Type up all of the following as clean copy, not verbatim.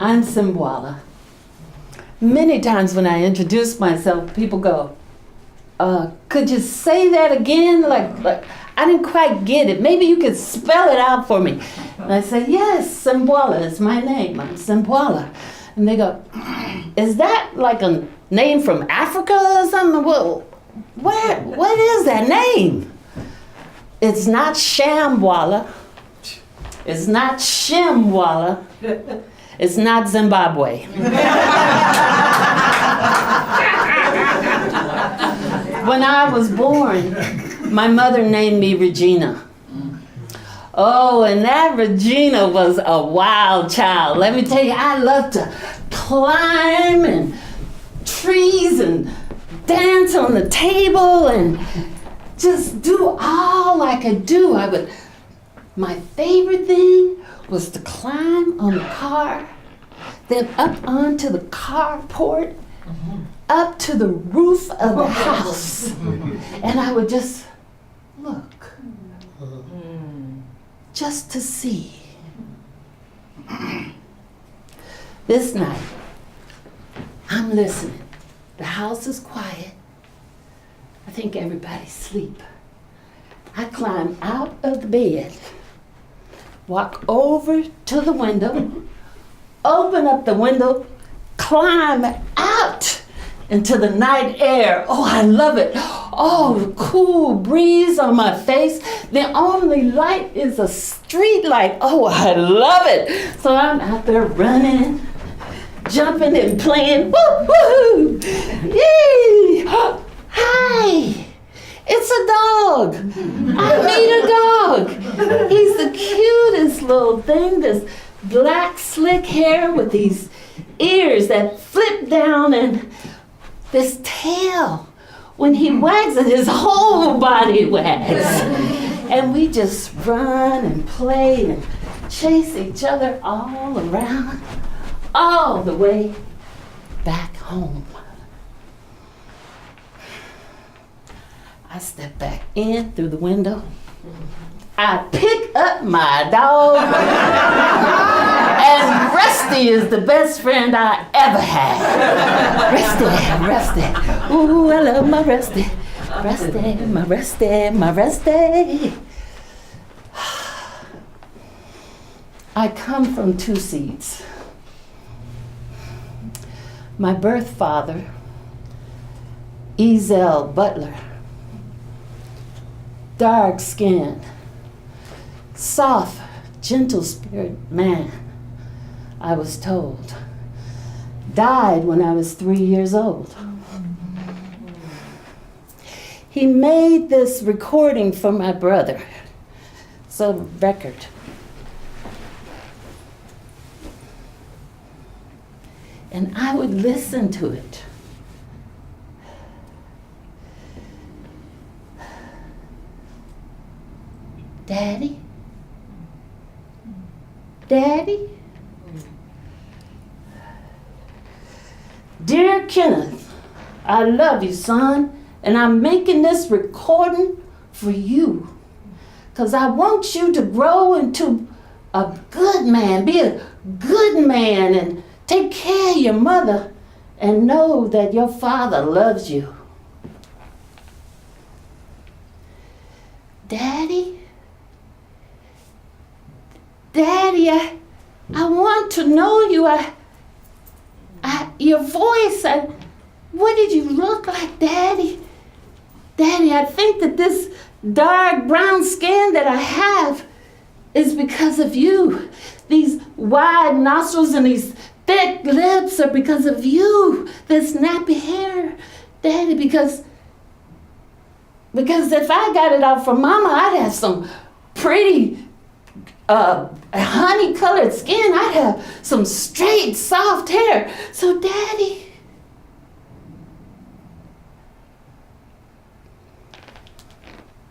I'm Simbwala. Many times when I introduce myself, people go, could you say that again? Like, I didn't quite get it. Maybe you could spell it out for me. And I say, yes, Simbwala is my name. I'm Simbwala. And they go, is that like a name from Africa or something? Well, what is that name? It's not Shambwala. It's not Shimwala. It's not Zimbabwe. When I was born, my mother named me Regina. Oh, and that Regina was a wild child. Let me tell you, I loved to climb and trees and dance on the table and just do all I could do. My favorite thing was to climb on the car, then up onto the carport, up to the roof of the house, and I would just look, just to see. This night, I'm listening. The house is quiet. I think everybody's asleep. I climb out of the bed, walk over to the window, open up the window, climb out into the night air. Oh, I love it. Oh, the cool breeze on my face. The only light is a street light. Oh, I love it. So I'm out there running, jumping and playing. Woo, woo, yay! Hi, it's a dog. I meet a dog. He's the cutest little thing. This black slick hair with these ears that flip down and this tail. When he wags it, his whole body wags. And we just run and play and chase each other all around, all the way back home. I step back in through the window. I pick up my dog. And Rusty is the best friend I ever had. Rusty. Ooh, I love my Rusty. Rusty, my Rusty, my Rusty. I come from two seeds. My birth father, Ezel Butler, dark skinned, soft, gentle spirit man, I was told, died when I was 3 years old. He made this recording for my brother. It's a record. And I would listen to it. Daddy? Daddy? Dear Kenneth, I love you, son, and I'm making this recording for you, because I want you to grow into a good man, be a good man, and take care of your mother, and know that your father loves you. Daddy? Daddy, I want to know you. Your voice, what did you look like, Daddy? Daddy, I think that this dark brown skin that I have is because of you. These wide nostrils and these thick lips are because of you. This nappy hair, Daddy, because if I got it out from Mama, I'd have some pretty honey-colored skin. I'd have some straight, soft hair. So, Daddy,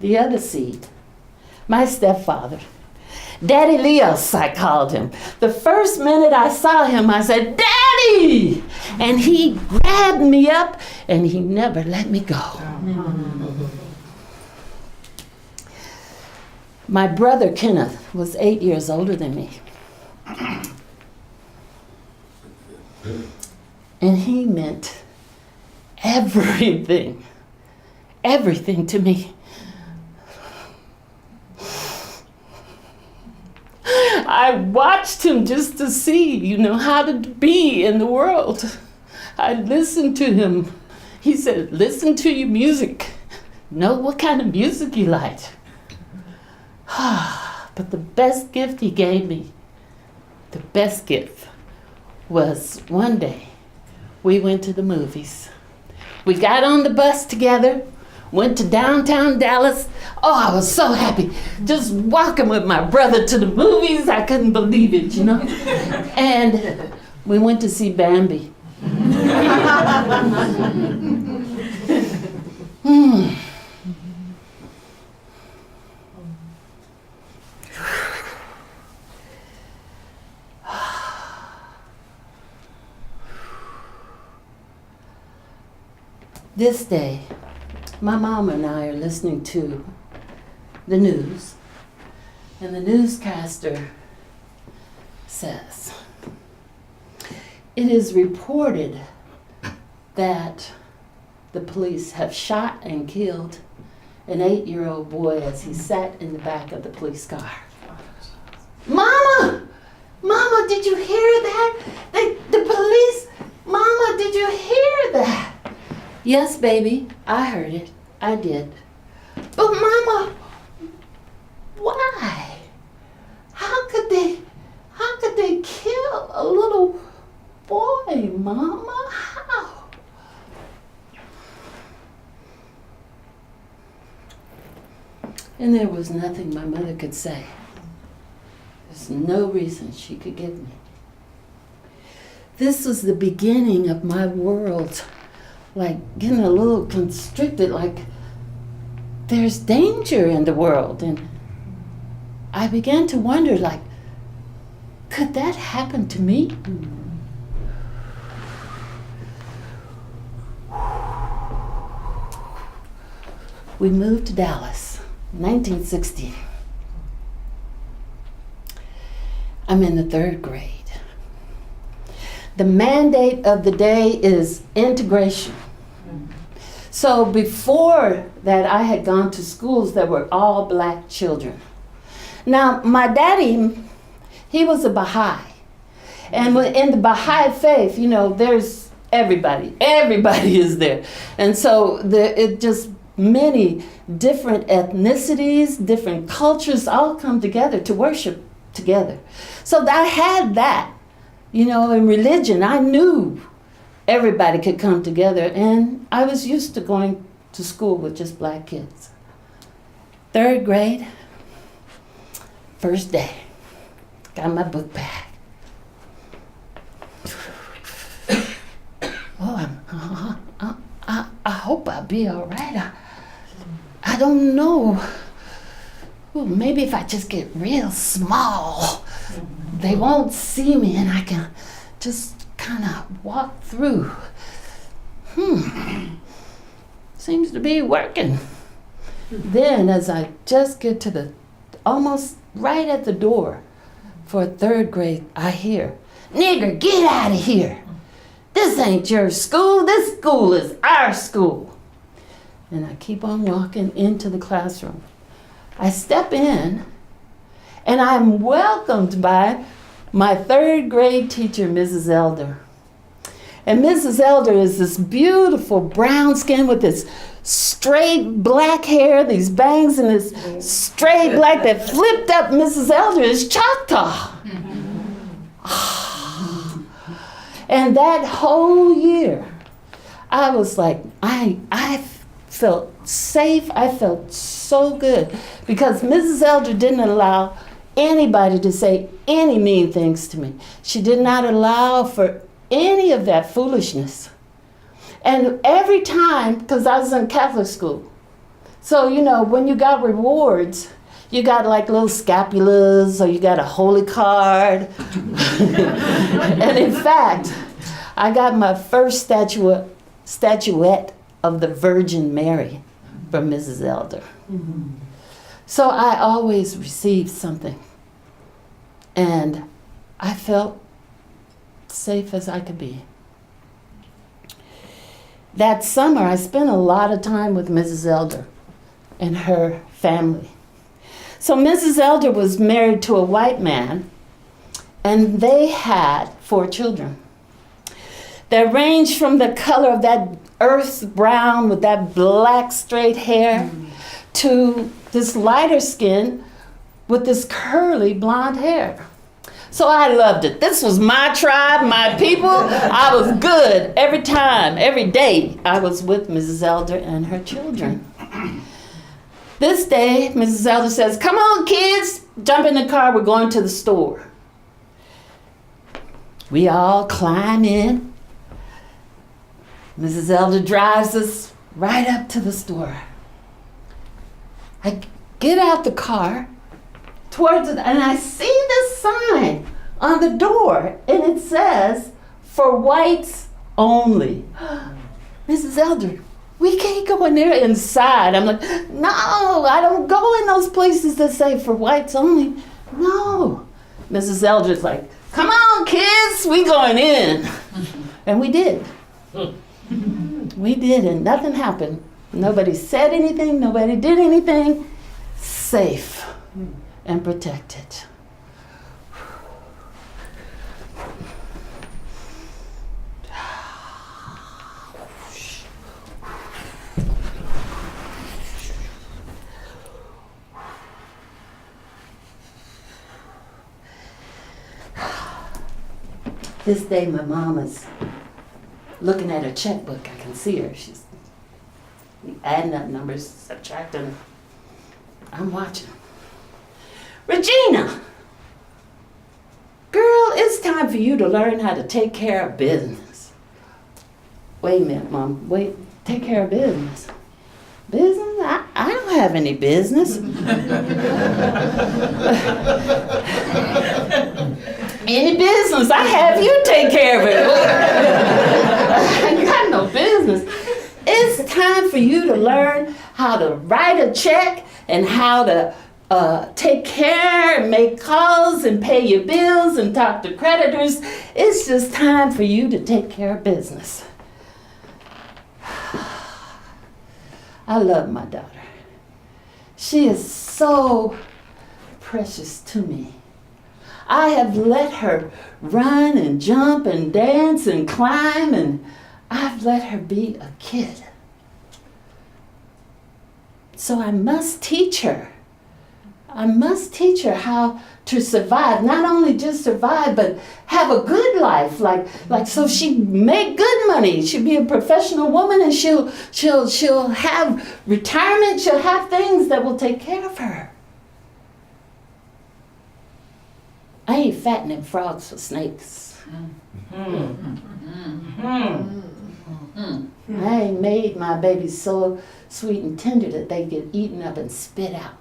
the other seed, my stepfather, Daddy Leos, I called him. The first minute I saw him, I said, Daddy! And he grabbed me up, and he never let me go. My brother Kenneth was 8 years older than me. And he meant everything to me. I watched him just to see, how to be in the world. I listened to him. He said, listen to your music. Know what kind of music you like. But the best gift he gave me, the best gift, was one day we went to the movies. We got on the bus together, went to downtown Dallas. Oh, I was so happy. Just walking with my brother to the movies. I couldn't believe it, And we went to see Bambi. This day, my mom and I are listening to the news, and the newscaster says, it is reported that the police have shot and killed an 8-year-old boy as he sat in the back of the police car. Mama! Mama, did you hear that? The police, Mama, did you hear that? Yes, baby, I heard it. I did. But Mama, why? How could they kill a little boy, Mama? How? And there was nothing my mother could say. There's no reason she could give me. This was the beginning of my world, like getting a little constricted, like there's danger in the world. And I began to wonder, like, could that happen to me? We moved to Dallas, 1960. I'm in the 3rd grade. The mandate of the day is integration. So before that, I had gone to schools that were all black children. Now, my daddy, he was a Baha'i. And in the Baha'i faith, there's everybody. Everybody is there. And so it just many different ethnicities, different cultures all come together to worship together. So I had that. In religion, I knew everybody could come together, and I was used to going to school with just black kids. 3rd grade, first day, got my book bag. I hope I'll be all right. I don't know. Well, maybe if I just get real small, they won't see me and I can just kind of walk through. Seems to be working. Then as I just get to almost right at the door for 3rd grade, I hear, "Nigger, get out of here. This ain't your school. This school is our school." And I keep on walking into the classroom. I step in, and I'm welcomed by my 3rd grade teacher, Mrs. Elder. And Mrs. Elder is this beautiful brown skin with this straight black hair, these bangs, and this straight black that flipped up. Mrs. Elder is Choctaw. And that whole year, I was like, I felt safe. I felt so good because Mrs. Elder didn't allow anybody to say any mean things to me. She did not allow for any of that foolishness. And every time, because I was in Catholic school, so when you got rewards, you got like little scapulas or you got a holy card. And in fact, I got my first statuette of the Virgin Mary from Mrs. Elder. Mm-hmm. So I always received something. And I felt safe as I could be. that summer, I spent a lot of time with Mrs. Elder and her family. So Mrs. Elder was married to a white man, and they had 4 children. They ranged from the color of that earth brown with that black straight hair to this lighter skin with this curly blonde hair. So I loved it. This was my tribe, my people. I was good every time, every day I was with Mrs. Elder and her children. This day, Mrs. Elder says, "Come on, kids, jump in the car, we're going to the store." We all climb in. Mrs. Elder drives us right up to the store. I get out the car towards it, and I see this sign on the door, and it says, "For whites only." Mrs. Elder, we can't go in there inside. I'm like, no, I don't go in those places that say "for whites only." No. Mrs. Elder's like, "Come on, kids, we going in." And we did. We did, and nothing happened. Nobody said anything, nobody did anything. Safe and protected. This day, my mom is looking at her checkbook. I can see her. She's adding up numbers, subtracting. I'm watching. "Regina, girl, it's time for you to learn how to take care of business." Wait a minute, Mom. Wait, take care of business. Business? I don't have any business. Any business, I have you take care of it. I got no business. It's time for you to learn how to write a check and how to take care and make calls and pay your bills and talk to creditors. It's just time for you to take care of business. I love my daughter. She is so precious to me. I have let her run and jump and dance and climb, and I've let her be a kid. So I must teach her. I must teach her how to survive, not only just survive, but have a good life, like so she make good money. She'll be a professional woman, and she'll have retirement. She'll have things that will take care of her. I ain't fattening frogs for snakes. I ain't made my babies so sweet and tender that they get eaten up and spit out.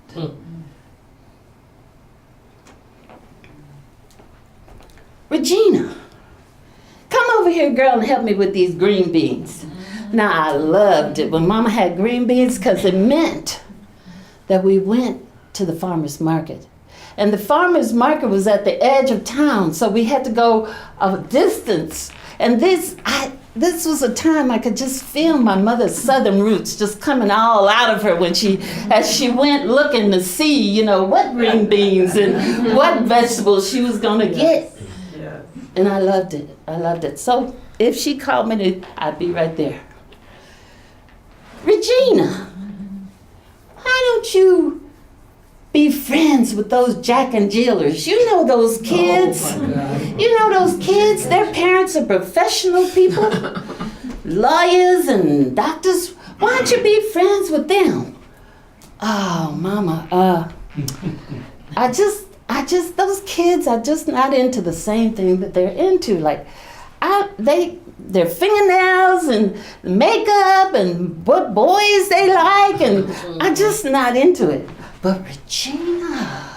Regina, come over here, girl, and help me with these green beans. Now, I loved it when Mama had green beans because it meant that we went to the farmer's market. And the farmer's market was at the edge of town, so we had to go a distance. And this was a time I could just feel my mother's southern roots just coming all out of her as she went looking to see, what green beans and what vegetables she was going to get. And I loved it. I loved it. So if she called me, I'd be right there. Regina, why don't you be friends with those Jack and Jillers? You know those kids. Oh my God. You know those kids. Their parents are professional people, lawyers and doctors. Why don't you be friends with them? Oh, Mama, those kids are just not into the same thing that they're into. Their fingernails and makeup and what boys they like, and I'm just not into it. But Regina,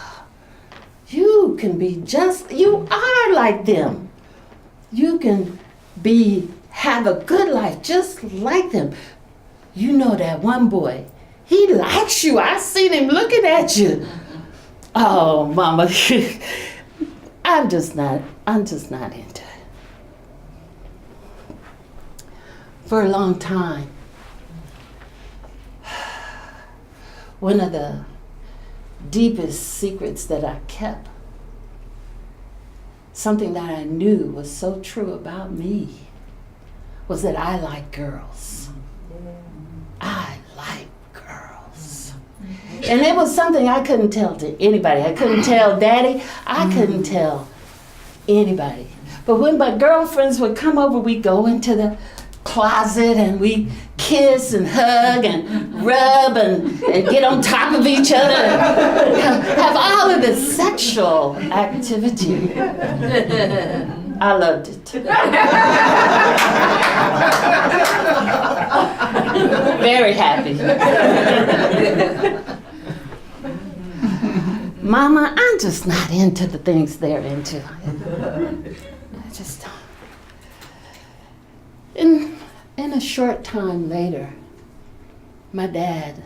you are like them. You can have a good life just like them. You know that one boy, he likes you. I seen him looking at you. Oh, Mama, I'm just not into it. for a long time. One of the deepest secrets that I kept, something that I knew was so true about me, was that I like girls. I like girls. And it was something I couldn't tell to anybody. I couldn't tell Daddy. I couldn't tell anybody. But when my girlfriends would come over, we'd go into the closet and we kiss and hug and rub and get on top of each other and have all of this sexual activity. I loved it. Very happy. Mama, I'm just not into the things they're into. I just don't. In a short time later, my dad,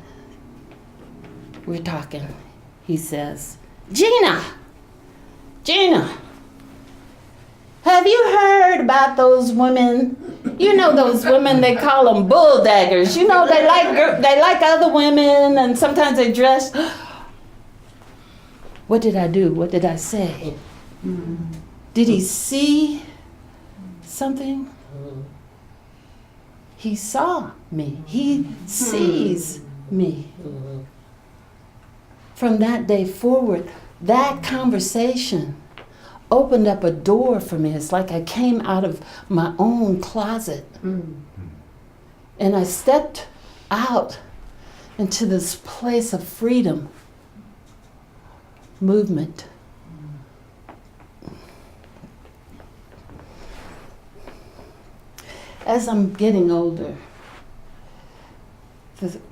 we're talking, he says, Gina, have you heard about those women? You know those women, they call them bulldaggers. You know, they like other women and sometimes they dress. What did I do? What did I say? Did he see something? He saw me. He sees me. From that day forward, that conversation opened up a door for me. It's like I came out of my own closet. And I stepped out into this place of freedom, movement. As I'm getting older,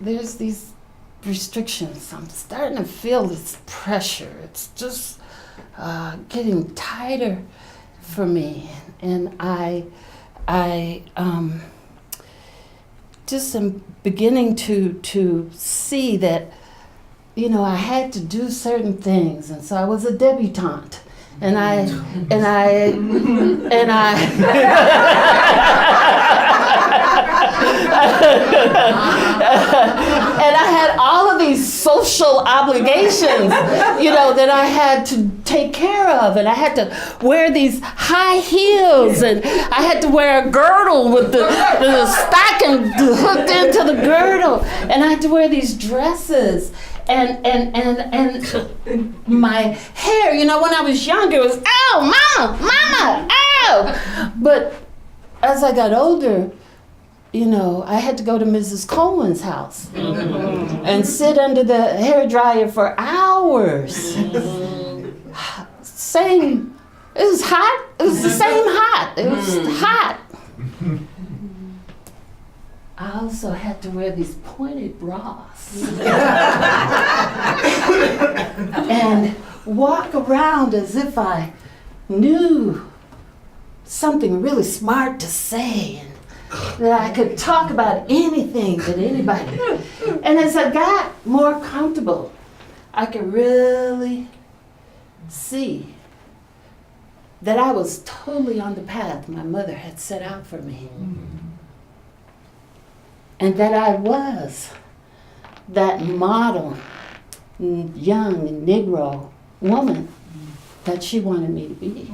there's these restrictions. I'm starting to feel this pressure. It's just getting tighter for me. And I just am beginning to see that, you know, I had to do certain things. And so I was a debutante. And I had all of these social obligations, you know, that I had to take care of, and I had to wear these high heels, and I had to wear a girdle with the stocking hooked into the girdle, and I had to wear these dresses. And my hair, you know, when I was younger, it was, oh, mama, oh. But as I got older, you know, I had to go to Mrs. Coleman's house and sit under the hairdryer for hours. It was hot. It was the same hot. It was hot. I also had to wear these pointed bras and walk around as if I knew something really smart to say and that I could talk about anything with anybody. And as I got more comfortable, I could really see that I was totally on the path my mother had set out for me. And that I was that model young Negro woman that she wanted me to be.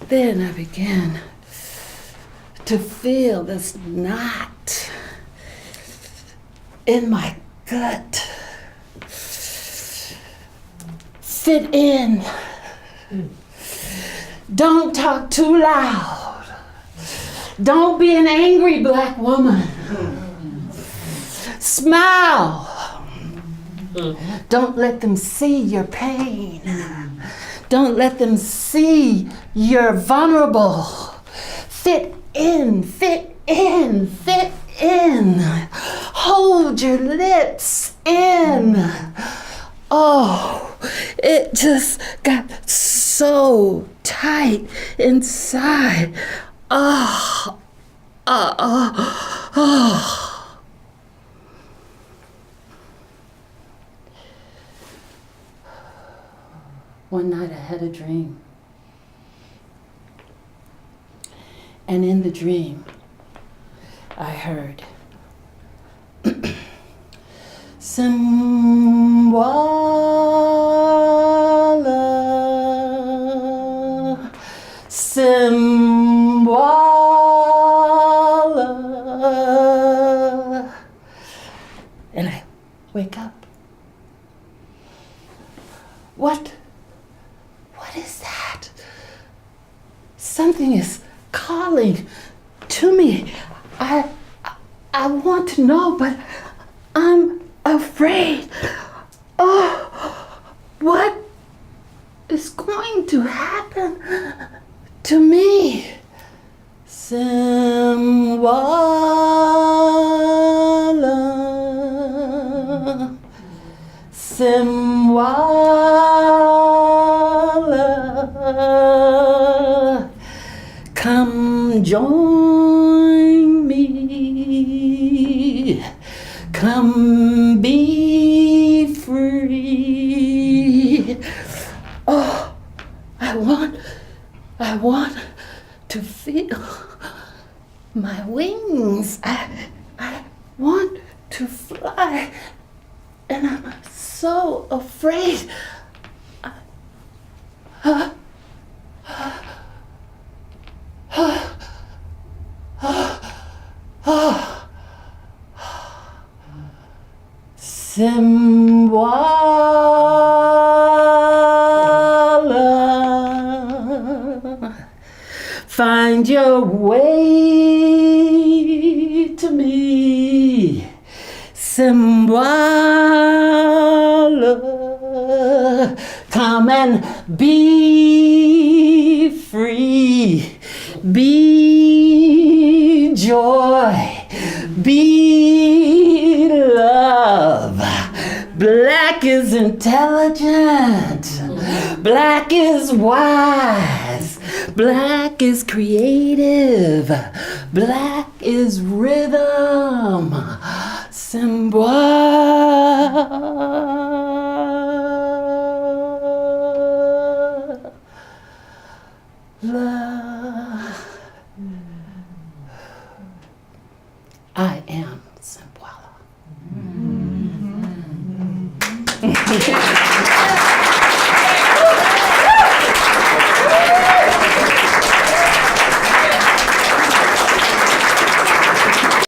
Then I began to feel this knot in my gut. Sit in. Don't talk too loud. Don't be an angry black woman. Smile. Don't let them see your pain. Don't let them see you're vulnerable. Fit in, fit in, fit in. Hold your lips in. Oh, it just got so tight inside. Oh, oh, oh, oh. One night I had a dream. And in the dream, I heard Simbwala, Simbwala. And I wake up. What is that? Something is calling to me. I want to know, but I'm afraid. Oh, what is going to happen to me? Simbwala, Simbwala, come join me. Come be free. Oh, I want to feel my wings. I want to fly. And I'm so afraid. Simbwala, find your way to me. Simbwala, come and be free. Be joy. Be love. Black is intelligent. Black is wise. Black is creative. Black is rhythm. Simbwala. I am Simbwala.